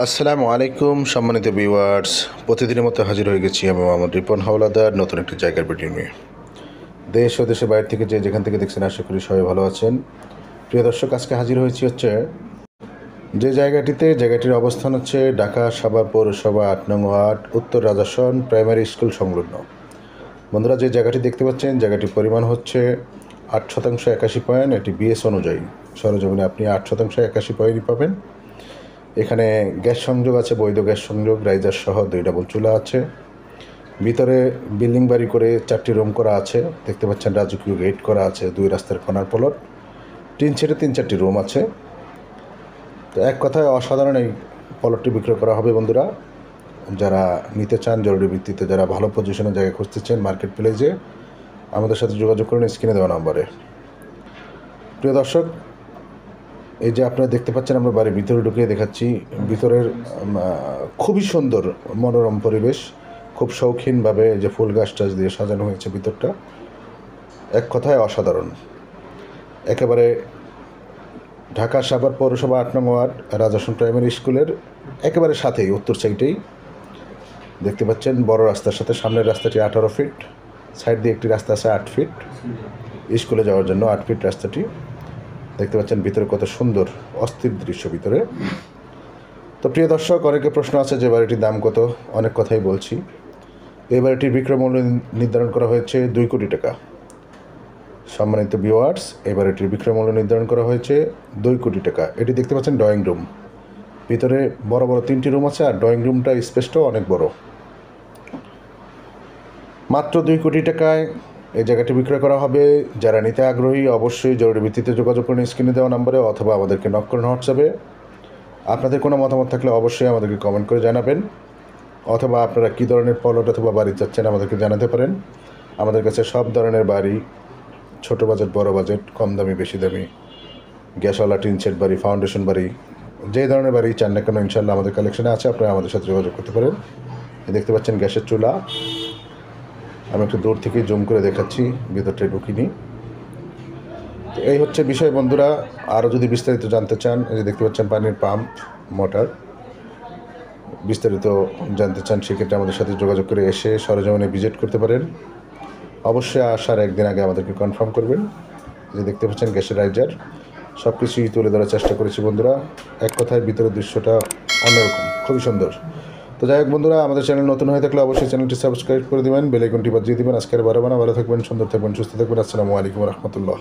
আসসালামু আলাইকুম সম্মানিত ভিউয়ার্স, প্রতিদিনের মতো হাজির হয়ে গেছি আমি মোহাম্মদ রিপন হাওলাদার নতুন একটি জায়গার ভিডিও নিয়ে। দেশ ও দেশের বাইরে থেকে যেখান থেকে দেখছেন আশা করি সবাই ভালো আছেন। প্রিয় দর্শক, আজকে হাজির হয়েছি যে জায়গাটির অবস্থান হচ্ছে ঢাকা সাভার পৌরসভা ৮ নং ওয়ার্ড, উত্তর রাজাসন প্রাইমারি স্কুল সংলগ্ন। বন্ধুরা, যে জায়গাটি দেখতে পাচ্ছেন জায়গাটির পরিমাণ হচ্ছে 8% 81 পয়েন্ট। এটি বিএস অনুযায়ী সরজমিনে আপনি 8% 81 পয়েন্টই পাবেন। এখানে গ্যাস সংযোগ আছে, বৈধ গ্যাস সংযোগ, রাইজার সহ 2 ডাবল চুলা আছে। ভিতরে বিল্ডিং বাড়ি করে 4টি রুম করা আছে। দেখতে পাচ্ছেন রাজকীয় গেট করা আছে, 2 রাস্তার কর্নার প্লট, টিন ছেড়ে 3-4টি রুম আছে। তো এক কথায় অসাধারণ এই প্লটটি বিক্রয় করা হবে। বন্ধুরা, যারা নিতে চান জরুরি ভিত্তিতে, যারা ভালো পজিশনে জায়গা খুঁজতেছেন মার্কেট প্লেসে, আমাদের সাথে যোগাযোগ করুন স্ক্রিনে দেওয়া নম্বরে। প্রিয় দর্শক, এই যে আপনারা দেখতে পাচ্ছেন, আমরা বাড়ির ভিতরে ঢুকিয়ে দেখাচ্ছি। ভিতরের খুবই সুন্দর মনোরম পরিবেশ, খুব শৌখিনভাবে যে ফুল গাছ টাছ দিয়ে সাজানো হয়েছে ভিতরটা, এক কথায় অসাধারণ। একেবারে ঢাকা সাভার পৌরসভা ৮ নং ওয়ার্ড রাজাসন প্রাইমারি স্কুলের একেবারে সাথেই উত্তর সাইডেই দেখতে পাচ্ছেন বড় রাস্তার সাথে। সামনের রাস্তাটি 18 ফিট, সাইড দিয়ে একটি রাস্তা আছে 8 ফিট, স্কুলে যাওয়ার জন্য 8 ফিট রাস্তাটি। দেখতে পাচ্ছেন ভিতরে কত সুন্দর অস্থির দৃশ্য ভিতরে। তো প্রিয় দর্শক, অনেকে প্রশ্ন আছে যে বাড়িটির দাম কত। অনেক কথাই বলছি। এই বাড়িটির বিক্রয় মূল্য নির্ধারণ করা হয়েছে 2 কোটি টাকা। সম্মানিত ভিউয়ার্স, এই বাড়িটির বিক্রয় মূল্য নির্ধারণ করা হয়েছে 2 কোটি টাকা। এটি দেখতে পাচ্ছেন ড্রয়িং রুম, ভিতরে বড় বড় 3টি রুম আছে, আর ড্রয়িং রুমটা স্পেসটাও অনেক বড়। মাত্র 2 কোটি টাকায় এই জায়গাটি বিক্রয় করা হবে। যারা নিতে আগ্রহী অবশ্যই জরুরি ভিত্তিতে যোগাযোগ করুন স্ক্রিনে দেওয়া নম্বরে, অথবা আমাদেরকে নক করুন হোয়াটসঅ্যাপে। আপনাদের কোনো মতামত থাকলে অবশ্যই আমাদেরকে কমেন্ট করে জানাবেন, অথবা আপনারা কী ধরনের প্লট অথবা বাড়ি চাচ্ছেন আমাদেরকে জানাতে পারেন। আমাদের কাছে সব ধরনের বাড়ি, ছোট বাজেট, বড় বাজেট, কম দামি, বেশি দামি, গ্যাসওয়ালা, টিন সেট বাড়ি, ফাউন্ডেশন বাড়ি, যে ধরনের বাড়ি চান না কেন ইনশাল্লাহ আমাদের কালেকশনে আছে। আপনারা আমাদের সাথে যোগাযোগ করতে পারেন। দেখতে পাচ্ছেন গ্যাসের চুলা, আমি একটু দূর থেকে জুম করে দেখাচ্ছি, ভিতরটা ঢুকিনি। তো এই হচ্ছে বিষয় বন্ধুরা। আরও যদি বিস্তারিত জানতে চান, এই যে দেখতে পাচ্ছেন পানির পাম্প, মোটর, বিস্তারিত জানতে চান সেক্ষেত্রে আমাদের সাথে যোগাযোগ করে এসে সরজমিনে ভিজিট করতে পারেন। অবশ্যই আসার একদিন আগে আমাদেরকে কনফার্ম করবেন। যে দেখতে পাচ্ছেন গ্যাসের রাইজার, সব কিছুই তুলে ধরার চেষ্টা করেছি বন্ধুরা। এক কথায় ভিতরের দৃশ্যটা অন্যরকম, খুবই সুন্দর। তো যাই হোক বন্ধুরা, আমাদের চ্যানেল নতুন হয়ে থাকলে অবশ্যই চ্যানেলটি সাবস্ক্রাইব করে দেবেন, বেল আইকনটি বাজিয়ে দেবেন। আজকের বারো ভালো থাকবেন, সুন্দর থাকবেন, সুস্থ থাকবেন। আসসালামু আলাইকুম রহমতুল্লাহ।